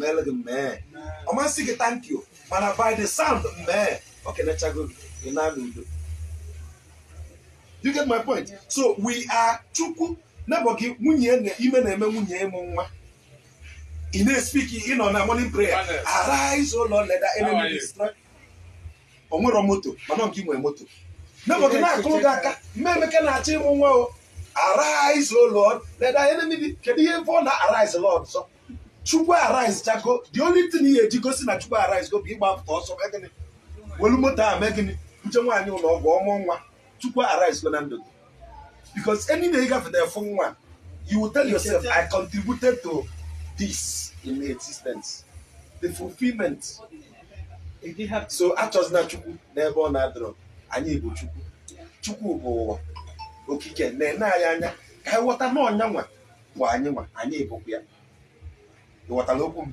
meele gị mee ọ masị gị thank you mana by the sound mee o kenechago gị ị na n'udo. You get my point? So we are chukwu nebo gị nwunye ime na-eme nwunye ịmụ nwa ị na-speak ị nọ na morning prayer arise o Lord let the enemy destroy. O nwere moto mana nke nwere moto nebo gị na-akụrụ gị aka mmemeke na-achọ ịmụ nwa o arise o Lord let the enemy kedu ihe mfọ na arise Lord so chukwu arise chako the only thing ihe eji gosi na chukwu arise go bụ ịgbapụta ọsọ megịnị welu moto a megịnị uche nwaanyị ụlọ ọgwụ ọmụ nwa chukwu arise go na ndụ gị because any day you have the phone one you will tell yourself I contributed to this in existence the fulfillment. So achọzina chukwu n'ebe ọ na-adọrọ anyị bụ chukwu bụ okike na-ene anyị anya ka anyị ghọta na ọnya nwa bụ anyị nwa anyị bụkwa ya. Ịghọtara okwu m?